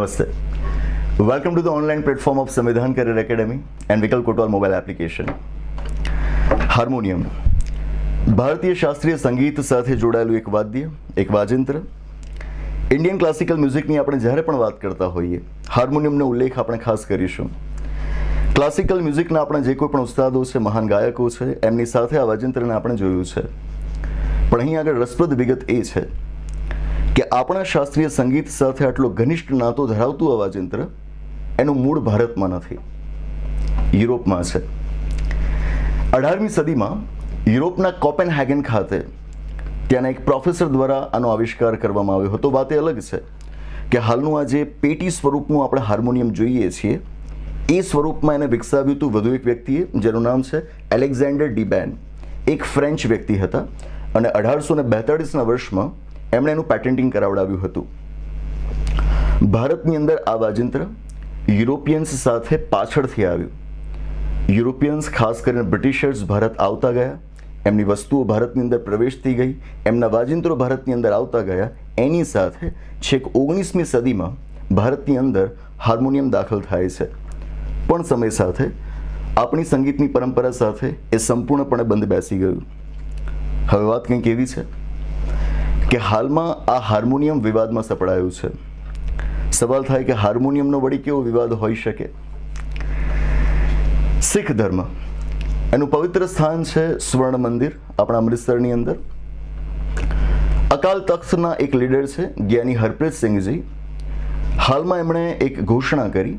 Namaste. Welcome to the online platform of Samvidhan Career Academy and Vikal Kotwal mobile application. Harmonium ભારતીય શાસ્ત્રીય સંગીત સાથે જોડાયેલું એક વાદ્ય, એક વાજિંત્ર. ઇન્ડિયન ક્લાસિકલ મ્યુઝિકની આપણે જ્યારે પણ વાત કરતા હોઈએ, હાર્મોનિયમનો ઉલ્લેખ આપણે ખાસ કરીશું. ક્લાસિકલ મ્યુઝિકના આપણા જે કોઈ પણ ઉસ્તાદો છે, મહાન ગાયકો છે, એમની સાથે આ વાજિંત્રને આપણે જોયું છે. પણ અહીં આગળ રસપ્રદ વિગત એ છે કે આપણા શાસ્ત્રીય સંગીત સાથે આટલો ઘનિષ્ઠ નાતો ધરાવતું આ વાજિંત્ર એનું મૂળ ભારતમાં નથી, યુરોપમાં છે. 18મી સદીમાં યુરોપના કોપેનહેગન ખાતે ત્યાંના એક પ્રોફેસર દ્વારા આનો આવિષ્કાર કરવામાં આવ્યો હતો. વાત એ અલગ છે કે હાલનું આ જે પેટી સ્વરૂપનું આપણે હાર્મોનિયમ જોઈએ છીએ એ સ્વરૂપમાં એને વિકસાવ્યું હતું વધુ એક વ્યક્તિએ, જેનું નામ છે એલેક્ઝાન્ડર ડીબેન. એક ફ્રેન્ચ વ્યક્તિ હતા અને 1842ના વર્ષમાં એમણે એનું પેટન્ટિંગ કરાવડાવ્યું હતું. ભારતની અંદર આ વાજિંત્ર યુરોપિયન્સ સાથે પાછળથી આવ્યું. યુરોપિયન્સ, ખાસ કરીને બ્રિટિશર્સ ભારત આવતા ગયા, એમની વસ્તુઓ ભારતની અંદર પ્રવેશતી ગઈ, એમના વાજિંત્રો ભારતની અંદર આવતા ગયા. એની સાથે છેક 19મી સદીમાં ભારતની અંદર હાર્મોનિયમ દાખલ થાય છે. પણ સમય સાથે આપણી સંગીતની પરંપરા સાથે એ સંપૂર્ણપણે બંધ બેસી ગયું. હવે વાત કંઈક એવી છે કે હાલમાં આ હાર્મોનિયમ વિવાદમાં સપડાયું છે. સવાલ થાય કે હાર્મોનિયમનો વળી કેવો વિવાદ હોઈ શકે? શીખ ધર્મ, એનું પવિત્ર સ્થાન છે સ્વર્ણ મંદિર આપણા અમૃતસરની અંદર. અકાલ તખ્તના એક લીડર છે જ્ઞાની હરપ્રીત સિંઘજી. હાલમાં એમણે એક ઘોષણા કરી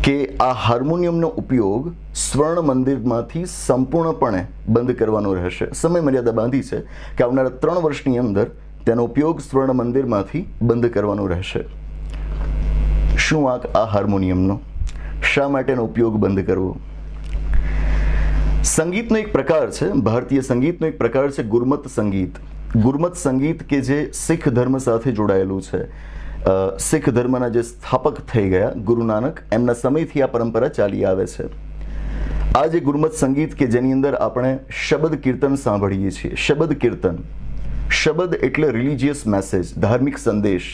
કે આ હાર્મોનિયમનો ઉપયોગ સ્વર્ણ મંદિરમાંથી સંપૂર્ણપણે બંધ કરવાનો રહેશે. સમય મર્યાદા બાંધી છે કે આવનારા 3 વર્ષની અંદર તેનો ઉપયોગ સ્વર્ણ મંદિરમાંથી બંધ કરવાનો રહેશે. શું વાંક આ હાર્મોનિયમનો? શા માટે એનો ઉપયોગ બંધ કરવો? સંગીતનો એક પ્રકાર છે, ભારતીય સંગીતનો એક પ્રકાર છે ગુરમત સંગીત. ગુરમત સંગીત કે જે શીખ ધર્મ સાથે જોડાયેલું છે. શીખ ધર્મના જે સ્થાપક થઈ ગયા ગુરુ નાનક, એમના સમયથી આ પરંપરા ચાલી આવે છે. આ જે ગુરમત સંગીત કે જેની અંદર આપણે શબદ કીર્તન સાંભળીએ છીએ. શબદ કીર્તન, શબદ એટલે રિલિજિયસ મેસેજ, ધાર્મિક સંદેશ.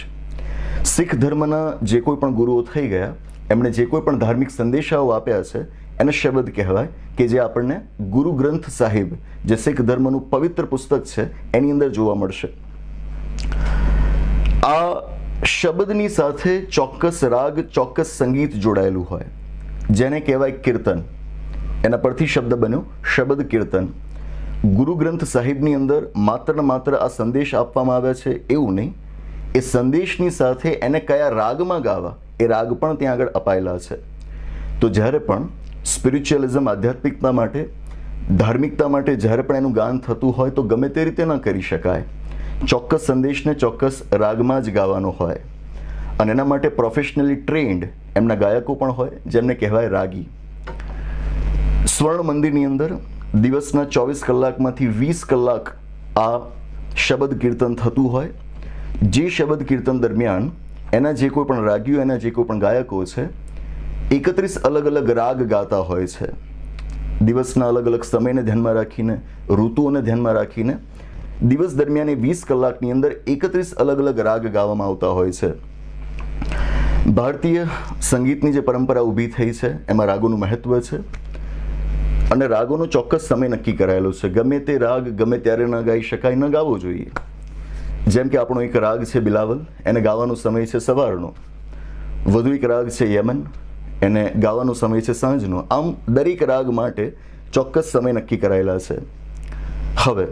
શીખ ધર્મના જે કોઈ પણ ગુરુઓ થઈ ગયા, એમણે જે કોઈ પણ ધાર્મિક સંદેશાઓ આપ્યા છે એને શબદ કહેવાય, કે જે આપણને ગુરુ ગ્રંથ સાહિબ, જે શીખ ધર્મનું પવિત્ર પુસ્તક છે, એની અંદર જોવા મળશે. આ શબ્દની સાથે ચોક્કસ રાગ, ચોક્કસ સંગીત જોડાયેલું હોય, જેને કહેવાય કીર્તન. એના પરથી શબ્દ બન્યો શબદ કીર્તન. ગુરુ ગ્રંથ સાહિબની અંદર માત્ર ને માત્ર આ સંદેશ આપવામાં આવ્યા છે એવું નહીં, એ સંદેશની સાથે એને કયા રાગમાં ગાવા એ રાગ પણ ત્યાં આગળ અપાયેલા છે. તો જ્યારે પણ સ્પિરિચ્યુઅલિઝમ, આધ્યાત્મિકતા માટે, ધાર્મિકતા માટે જ્યારે પણ એનું ગાન થતું હોય તો ગમે તે રીતે ન કરી શકાય. ચોક્કસ સંદેશને ચોક્કસ રાગમાં જ ગાવાનો હોય અને એના માટે પ્રોફેશનલી ટ્રેન્ડ એમના ગાયકો પણ હોય, જેમને કહેવાય રાગી. સ્વર્ણ મંદિરની અંદર દિવસના 24 કલાકમાંથી 20 કલાક આ શબદ કીર્તન થતું હોય. જે શબદ કીર્તન દરમિયાન એના જે કોઈ પણ રાગીઓ, એના જે કોઈ પણ ગાયકો છે, 31 અલગ અલગ રાગ ગાતા હોય છે. દિવસના અલગ અલગ સમયને ધ્યાનમાં રાખીને, ઋતુઓને ધ્યાનમાં રાખીને દિવસ દરમિયાન 20 કલાકની અંદર 31 અલગ અલગ રાગ ગાવામાં આવતા હોય છે. ભારતીય સંગીતની જે પરંપરા ઊભી થઈ છે એમાં રાગોનું મહત્વ છે અને રાગોનો ચોક્કસ સમય નક્કી કરાયેલો છે. ગમે તે રાગ ગમે ત્યારે ન ગાઈ શકાય, ન ગાવો જોઈએ. જેમ કે આપણો એક રાગ છે બિલાવલ, એને ગાવાનો સમય છે સવારનો. વધુ એક રાગ છે યમન, એને ગાવાનો સમય છે સાંજનો. આમ દરેક રાગ માટે ચોક્કસ સમય નક્કી કરાયેલા છે. હવે